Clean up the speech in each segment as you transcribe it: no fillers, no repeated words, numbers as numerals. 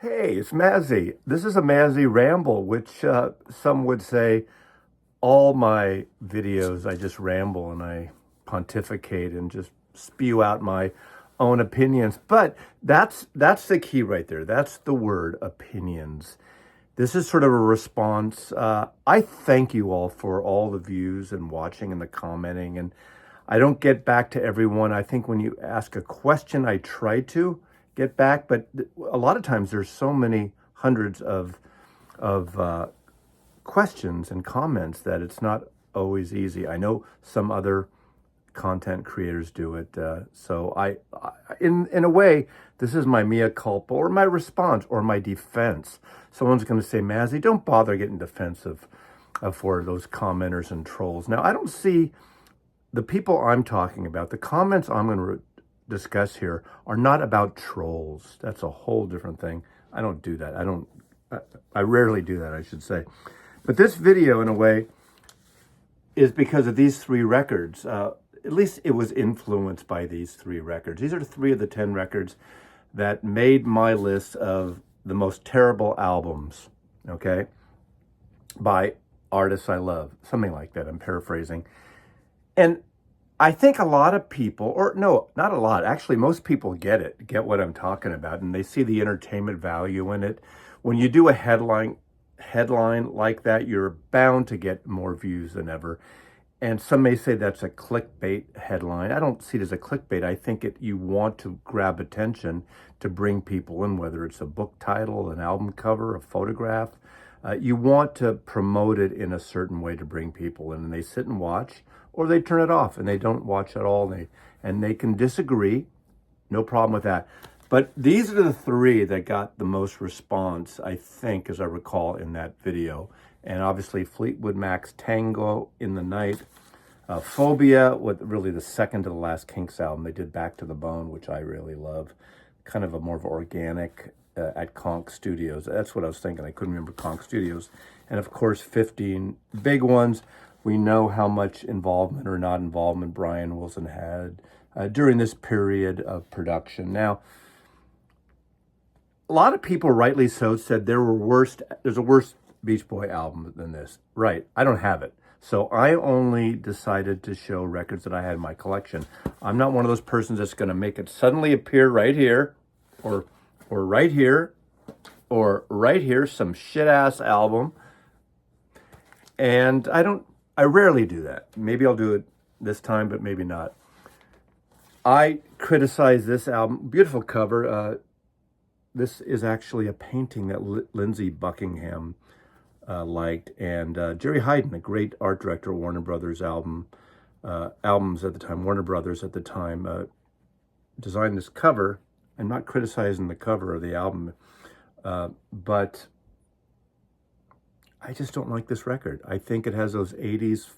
Hey, it's Mazzy. This is a Mazzy ramble, which some would say all my videos I just ramble and I pontificate and just spew out my own opinions. But that's the key right there. That's the word, opinions. This is sort of a response. I thank you all for all the views and watching and the commenting. And I don't get back to everyone. I think when you ask a question, I try to get back, but a lot of times there's so many hundreds of questions and comments that it's not always easy. I know some other content creators do it. In a way, this is my mea culpa or my response or my defense. Someone's going to say, Mazzy, don't bother getting defensive for those commenters and trolls. Now, I don't see the people I'm talking about, the comments I'm going to discuss here are not about trolls. That's a whole different thing. I don't do that. I rarely do that, I should say. But this video, in a way, is because of these three records. At least it was influenced by these three records. These are three of the 10 records that made my list of the most terrible albums, okay, by artists I love. Something like that, I'm paraphrasing. And I think a lot of people, or no, not a lot, actually most people get what I'm talking about, and they see the entertainment value in it. When you do a headline like that, you're bound to get more views than ever. And some may say that's a clickbait headline. I don't see it as a clickbait. I think you want to grab attention to bring people in, whether it's a book title, an album cover, a photograph. You want to promote it in a certain way to bring people in, and they sit and watch, or they turn it off and they don't watch at all. And they can disagree, no problem with that. But these are the three that got the most response, I think, as I recall, in that video. And obviously Fleetwood Mac's Tango in the Night, Phobia, with really the second to the last Kinks album. They did Back to the Bone, which I really love. Kind of a more of organic at Conch Studios. That's what I was thinking. I couldn't remember Conch Studios. And of course, 15 big ones. We know how much involvement or not involvement Brian Wilson had during this period of production. Now, a lot of people, rightly so, said there's a worse Beach Boy album than this. Right, I don't have it. So I only decided to show records that I had in my collection. I'm not one of those persons that's going to make it suddenly appear right here, or right here, or right here, some shit-ass album. And I rarely do that. Maybe I'll do it this time, but maybe not. I criticize this album. Beautiful cover. This is actually a painting that Lindsey Buckingham liked, and Jerry Hayden, a great art director, Warner Brothers albums at the time, Warner Brothers at the time, designed this cover. I'm not criticizing the cover of the album, but I just don't like this record. I think it has those 80s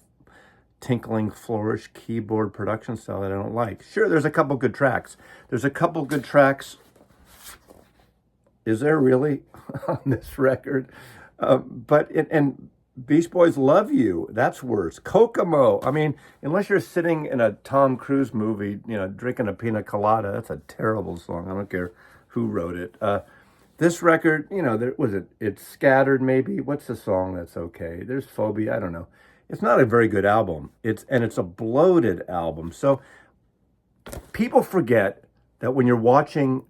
tinkling flourish keyboard production style that I don't like. Sure, there's a couple good tracks. Is there really on this record? And Beach Boys Love You, that's worse. Kokomo, I mean, unless you're sitting in a Tom Cruise movie, drinking a pina colada, that's a terrible song. I don't care who wrote it. This record, it's Scattered maybe. What's the song that's okay? There's Phobia, I don't know. It's not a very good album. It's a bloated album. So people forget that when you're watching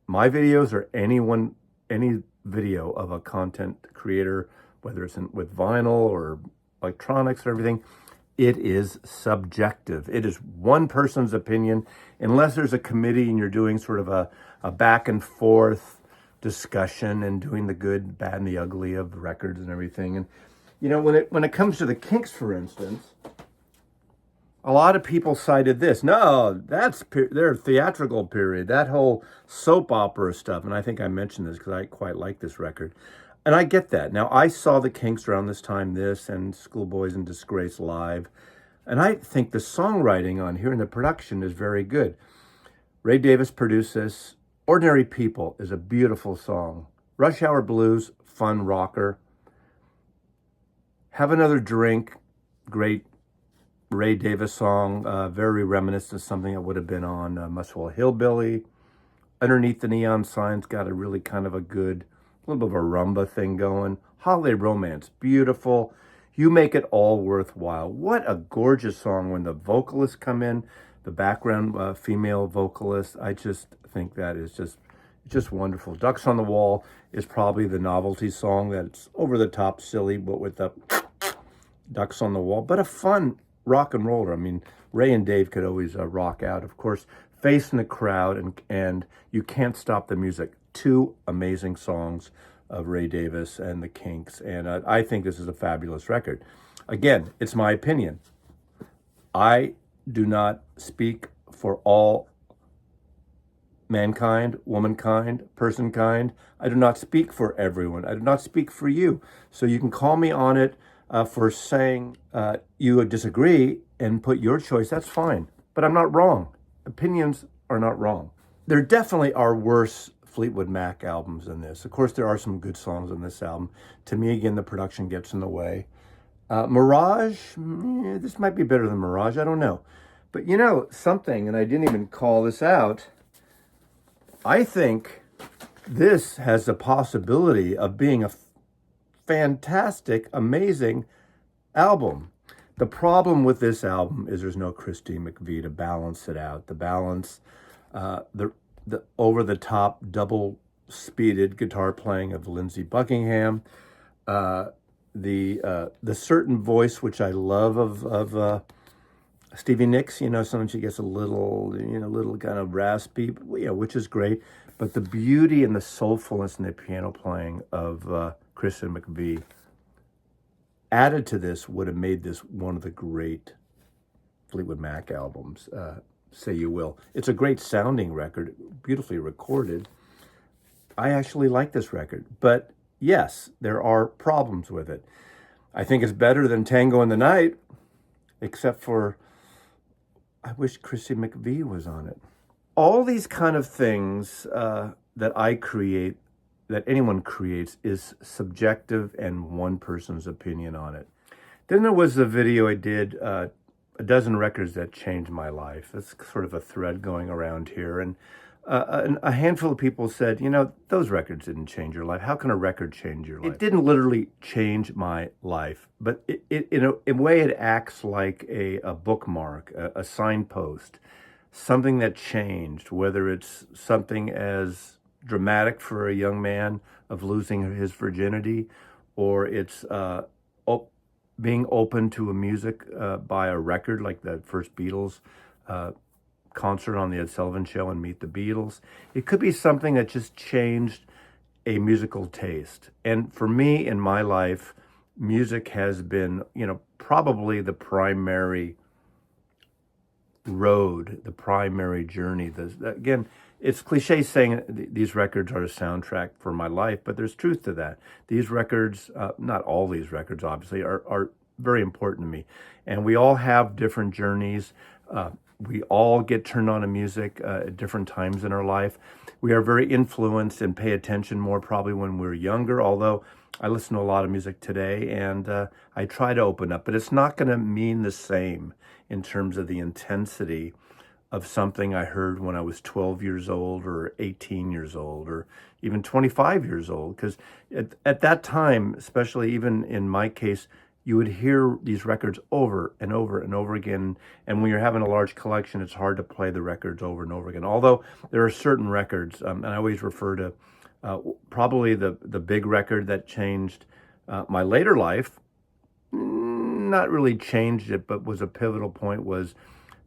my videos or any video of a content creator, whether it's with vinyl or electronics or everything, it is subjective. It is one person's opinion, unless there's a committee and you're doing sort of a back and forth discussion and doing the good, bad, and the ugly of records and everything. And when it comes to the Kinks, for instance, a lot of people cited this. No, that's their theatrical period, that whole soap opera stuff. And I think I mentioned this because I quite like this record. And I get that. Now, I saw the Kinks around this time, this and Schoolboys in Disgrace live. And I think the songwriting on here and the production is very good. Ray Davis produced this. Ordinary People is a beautiful song. Rush Hour Blues, fun rocker. Have Another Drink, great Ray Davis song, very reminiscent of something that would have been on Muswell Hillbilly Underneath the Neon Sign's got a really kind of a good, little bit of a rumba thing going. Holiday Romance, beautiful. You Make It All Worthwhile. What a gorgeous song when the vocalists come in, the background female vocalist. I just think that is just wonderful. Ducks on the Wall is probably the novelty song that's over the top silly, but with the ducks on the wall, but a fun rock and roller. I mean, Ray and Dave could always rock out. Of course, Face in the Crowd and You Can't Stop the Music. Two amazing songs of Ray Davis and the Kinks. And I think this is a fabulous record. Again, it's my opinion. I do not speak for all mankind, womankind, personkind. I do not speak for everyone. I do not speak for you. So you can call me on it for saying you disagree and put your choice. That's fine. But I'm not wrong. Opinions are not wrong. There definitely are worse Fleetwood Mac albums than this. Of course, there are some good songs on this album. To me, again, the production gets in the way. Mirage, this might be better than Mirage. I don't know. But you know something, and I didn't even call this out, I think this has the possibility of being a fantastic, amazing album. The problem with this album is there's no Christine McVie to balance it out. The balance, the over-the-top, double-speeded guitar playing of Lindsey Buckingham, the certain voice which I love of Stevie Nicks. You know, sometimes she gets a little kind of raspy, which is great. But the beauty and the soulfulness in the piano playing of Christine McVie added to this would have made this one of the great Fleetwood Mac albums, say you will. It's a great sounding record, beautifully recorded. I actually like this record, but yes, there are problems with it. I think it's better than Tango in the Night, except for I wish Chrissy McVie was on it. All these kind of things that I create, that anyone creates, is subjective and one person's opinion on it. Then there was the video I did, a dozen records that changed my life. That's sort of a thread going around here. And a handful of people said, those records didn't change your life. How can a record change your life? It didn't literally change my life, but in a way it acts like a bookmark, a signpost, something that changed, whether it's something as dramatic for a young man of losing his virginity, or it's being open to a music by a record like the first Beatles concert on the Ed Sullivan Show and Meet the Beatles. It could be something that just changed a musical taste. And for me in my life, music has been, probably the primary road, the primary journey. Again, it's cliche saying these records are a soundtrack for my life, but there's truth to that. These records, not all these records obviously, are very important to me. And we all have different journeys. We all get turned on to music at different times in our life. We are very influenced and pay attention more probably when we're younger, although I listen to a lot of music today and I try to open up, but it's not going to mean the same in terms of the intensity of something I heard when I was 12 years old or 18 years old or even 25 years old. Because at that time, especially even in my case, you would hear these records over and over and over again. And when you're having a large collection, it's hard to play the records over and over again. Although there are certain records, and I always refer to probably the big record that changed my later life, not really changed it, but was a pivotal point, was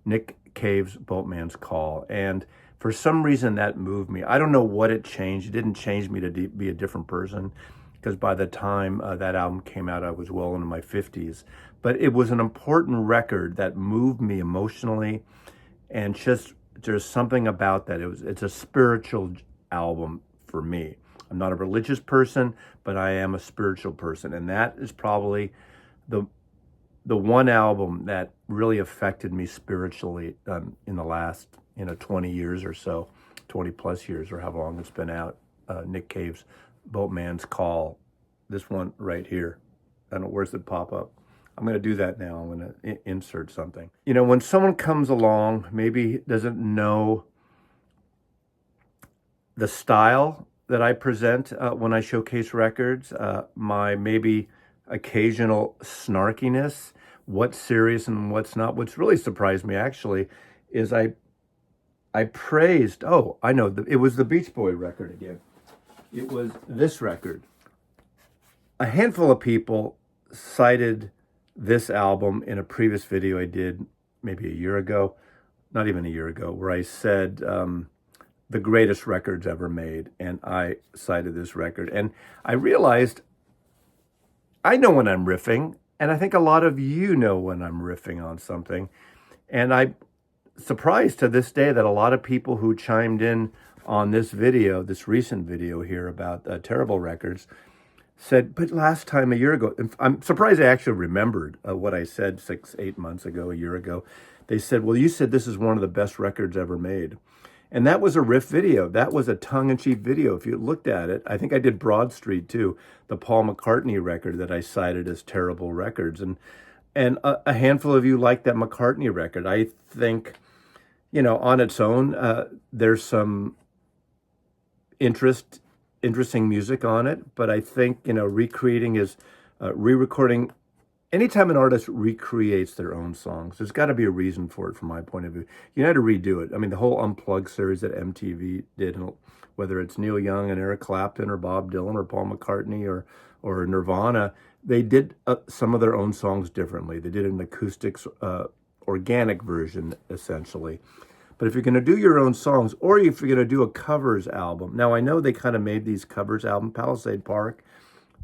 Nick Cave's Boatman's Call. And for some reason that moved me. I don't know what it changed. It didn't change me to be a different person, because by the time that album came out, I was well into my 50s. But it was an important record that moved me emotionally, and just there's something about that. It's a spiritual album for me. I'm not a religious person, but I am a spiritual person, and that is probably the one album that really affected me spiritually in the last 20 years or so, 20 plus years, or how long it's been out. Nick Cave's Boatman's Call, this one right here. I don't know, where's it pop up? I'm going to do that now. I'm going to insert something. When someone comes along, maybe doesn't know the style that I present when I showcase records, my maybe occasional snarkiness, what's serious and what's not. What's really surprised me actually is I praised, oh, I know, it was the Beach Boy record again. It was this record. A handful of people cited this album in a previous video I did maybe a year ago, not even a year ago, where I said the greatest records ever made, and I cited this record. And I realized I know when I'm riffing, and I think a lot of you know when I'm riffing on something. And I'm surprised to this day that a lot of people who chimed in on this video, this recent video here about terrible records, said, but last time a year ago, and I'm surprised I actually remembered what I said 6-8 months ago, a year ago. They said, well, you said this is one of the best records ever made. And that was a riff video. That was a tongue-in-cheek video. If you looked at it, I think I did Broad Street too, the Paul McCartney record that I cited as terrible records. And a handful of you liked that McCartney record. I think, you know, on its own, there's some interesting music on it, but I think, you know, recreating is re-recording. Anytime an artist recreates their own songs, there's got to be a reason for it from my point of view. You had to redo it. I mean, the whole Unplugged series that MTV did, whether it's Neil Young and Eric Clapton or Bob Dylan or Paul McCartney or Nirvana, they did some of their own songs differently. They did an acoustics, organic version, essentially. But if you're going to do your own songs, or if you're going to do a covers album, now I know they kind of made these covers album, Palisade Park,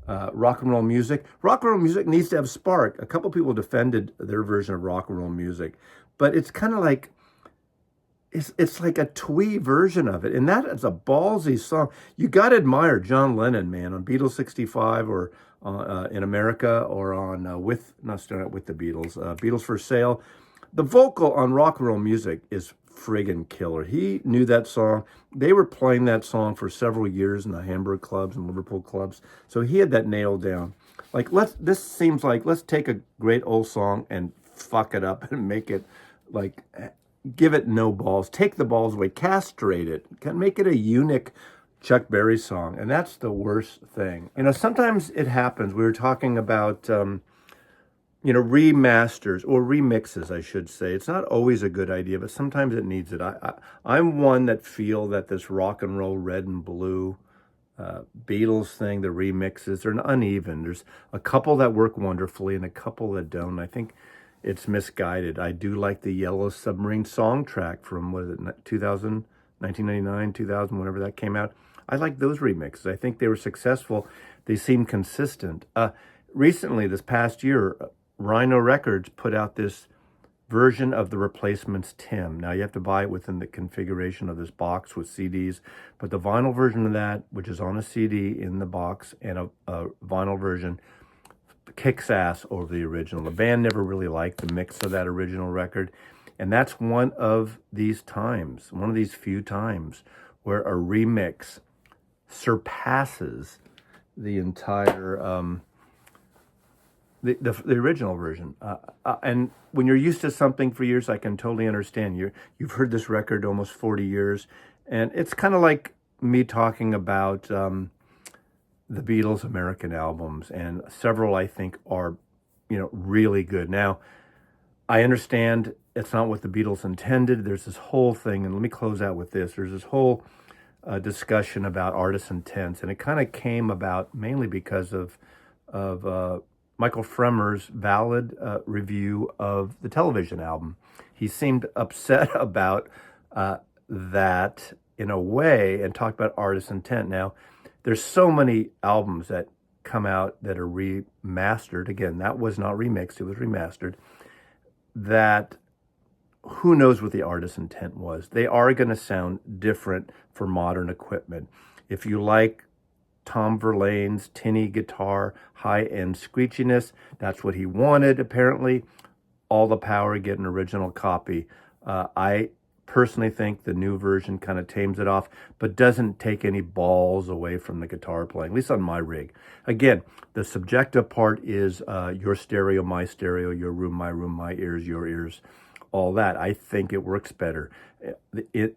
Rock and Roll Music. Rock and Roll Music needs to have spark. A couple people defended their version of Rock and Roll Music, but it's kind of like, it's like a twee version of it. And that is a ballsy song. You got to admire John Lennon, man, on Beatles 65 or in America, or on not with the Beatles, Beatles for Sale. The vocal on Rock and Roll Music is friggin' killer. He knew that song. They were playing that song for several years in the Hamburg clubs and Liverpool clubs. So he had that nailed down. Like, this seems like, let's take a great old song and fuck it up and make it like, give it no balls. Take the balls away. Castrate it. Make it a unique Chuck Berry song. And that's the worst thing. You know, sometimes it happens. We were talking about, you know, remasters or remixes, I should say. It's not always a good idea, but sometimes it needs it. I'm one that feel that this rock and roll red and blue Beatles thing, the remixes, they're uneven. There's a couple that work wonderfully and a couple that don't. I think it's misguided. I do like the Yellow Submarine song track from, what is it, 2000, 1999, 2000, whenever that came out. I like those remixes. I think they were successful. They seem consistent. Recently, this past year, Rhino Records put out this version of the Replacements Tim. Now, you have to buy it within the configuration of this box with CDs, but the vinyl version of that, which is on a CD in the box, and a vinyl version, kicks ass over the original. The band never really liked the mix of that original record, and that's one of these times, one of these few times, where a remix surpasses the entire the original version. And when you're used to something for years, I can totally understand. You've heard this record almost 40 years, and it's kind of like me talking about the Beatles' American albums, and several I think are, you know, really good. Now, I understand it's not what the Beatles intended. There's this whole thing, and let me close out with this. There's this whole discussion about artist intents, and it kind of came about mainly because of Michael Fremer's valid review of the television album. He seemed upset about that in a way and talked about artist intent. Now, there's so many albums that come out that are remastered. Again, that was not remixed, it was remastered. That who knows what the artist's intent was. They are going to sound different for modern equipment. If you like Tom Verlaine's tinny guitar, high-end screechiness, that's what he wanted, apparently. All the power, get an original copy. I personally think the new version kind of tames it off, but doesn't take any balls away from the guitar playing, at least on my rig. Again, the subjective part is your stereo, my stereo, your room, my ears, your ears, all that. I think it works better.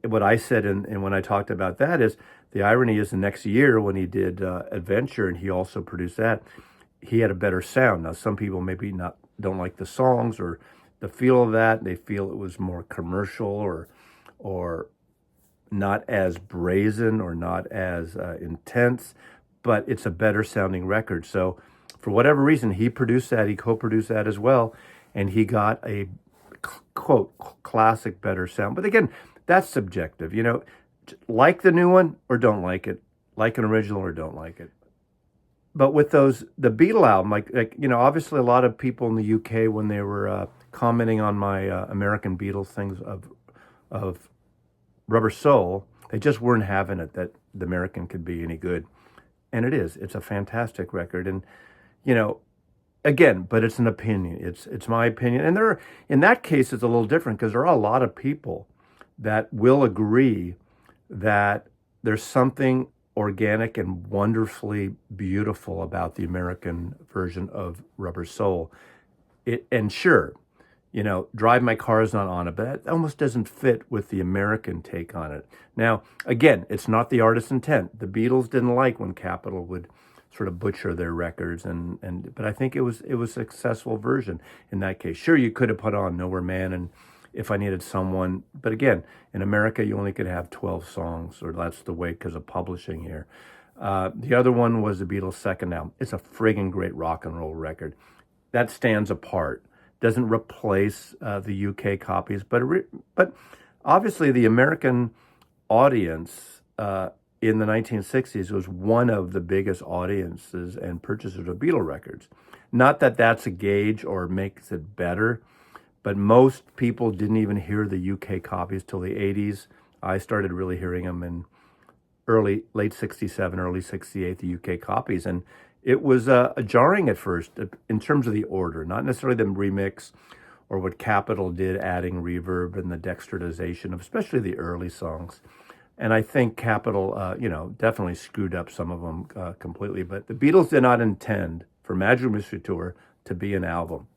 What I said and when I talked about that is the irony is the next year when he did Adventure, and he also produced that, he had a better sound. Now, some people maybe don't like the songs or the feel of that. They feel it was more commercial or not as brazen or not as intense, but it's a better sounding record. So for whatever reason, he produced that, he co-produced that as well, and he got a quote classic better sound. But again, that's subjective. You know, like the new one or don't like it, like an original or don't like it. But with the Beatle album, like you know, obviously a lot of people in the UK when they were commenting on my American Beatles things of Rubber Soul, they just weren't having it that the American could be any good, and it is. It's a fantastic record, and you know, again, but it's an opinion. It's my opinion, and in that case it's a little different because there are a lot of people that will agree that there's something organic and wonderfully beautiful about the American version of Rubber Soul. And sure, you know, Drive My Car is not on it, but that almost doesn't fit with the American take on it. Now, again, it's not the artist's intent. The Beatles didn't like when Capitol would sort of butcher their records, but I think it was a successful version in that case. Sure, you could have put on Nowhere Man and If I Needed Someone, but again, in America, you only could have 12 songs, or that's the way because of publishing here. The other one was the Beatles' second album. It's a friggin' great rock and roll record. That stands apart. Doesn't replace the UK copies, but obviously the American audience in the 1960s was one of the biggest audiences and purchasers of Beatle records. Not that that's a gauge or makes it better, but most people didn't even hear the UK copies till the 80s. I started really hearing them in late 67, early 68, the UK copies. And it was jarring at first in terms of the order, not necessarily the remix or what Capitol did, adding reverb and the dexterization of especially the early songs. And I think Capitol, definitely screwed up some of them completely. But the Beatles did not intend for Magical Mystery Tour to be an album.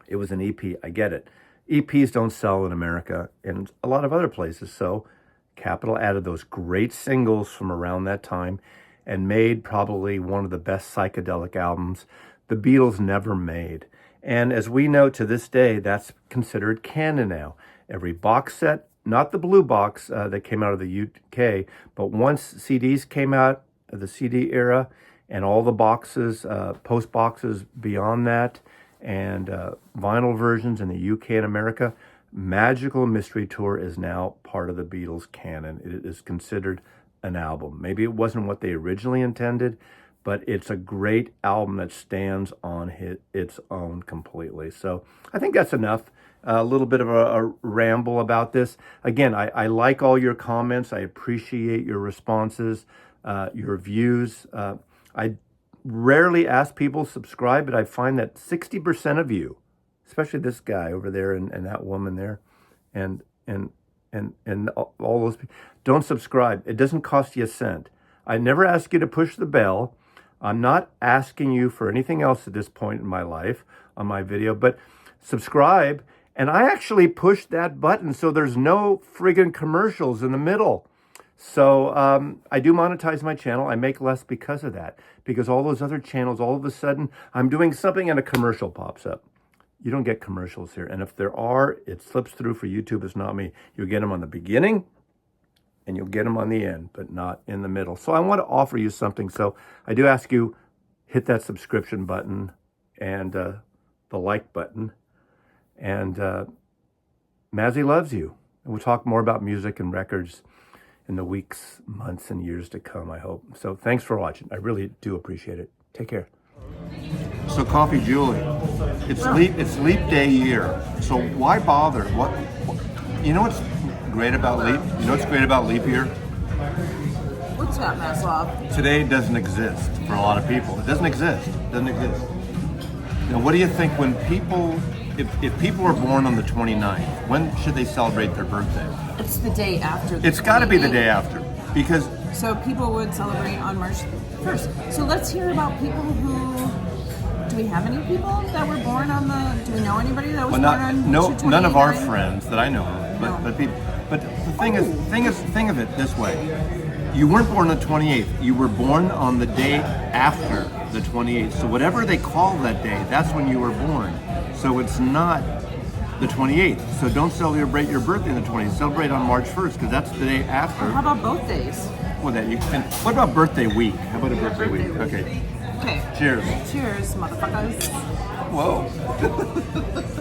It was an EP. I get it. EPs don't sell in America and a lot of other places. So Capitol added those great singles from around that time and made probably one of the best psychedelic albums the Beatles never made. And as we know to this day, that's considered canon now. Every box set, not the blue box that came out of the UK, but once CDs came out of the CD era and all the boxes, post boxes beyond that, and vinyl versions in the UK and America, Magical Mystery Tour is now part of the Beatles canon. It is considered an album. Maybe it wasn't what they originally intended, but it's a great album that stands on its own completely. So I think that's enough. A little bit of a ramble about this. Again, I like all your comments. I appreciate your responses, your views. I rarely ask people to subscribe, but I find that 60% of you, especially this guy over there and that woman there, and all those people, don't subscribe. It doesn't cost you a cent. I never ask you to push the bell. I'm not asking you for anything else at this point in my life on my video, but subscribe. And I actually pushed that button so there's no friggin' commercials in the middle. So I do monetize my channel. I make less because of that. Because all those other channels, all of a sudden, I'm doing something and a commercial pops up. You don't get commercials here. And if there are, it slips through for YouTube. It's not me. You'll get them on the beginning and you'll get them on the end, but not in the middle. So I want to offer you something. So I do ask you, hit that subscription button and the like button. And Mazzy loves you. And we'll talk more about music and records in the weeks, months, and years to come, I hope. So thanks for watching. I really do appreciate it. Take care. So Coffee Julie, it's leap day year. So why bother? What you know what's great about leap? You know what's great about leap year? What's that, Maslov? Today doesn't exist for a lot of people. It doesn't exist. It doesn't exist. Now, what do you think when people, if people were born on the 29th, when should they celebrate their birthday? It's the day after. It's got to be the day after, because so people would celebrate on March 1st. So let's hear about people who. Do we have any people that were born on the? Do we know anybody that was born on? No, none of our friends that I know of, but people. But the thing of it this way, You weren't born on the 28th. You were born on the day after the 28th. So whatever they call that day, that's when you were born. So it's not the 28th. So don't celebrate your birthday on the 28th. Celebrate on March 1st because that's the day after. How about both days? Well, that you can. What about birthday week? How about a birthday week? Okay. Okay. Cheers. Cheers, motherfuckers. Whoa.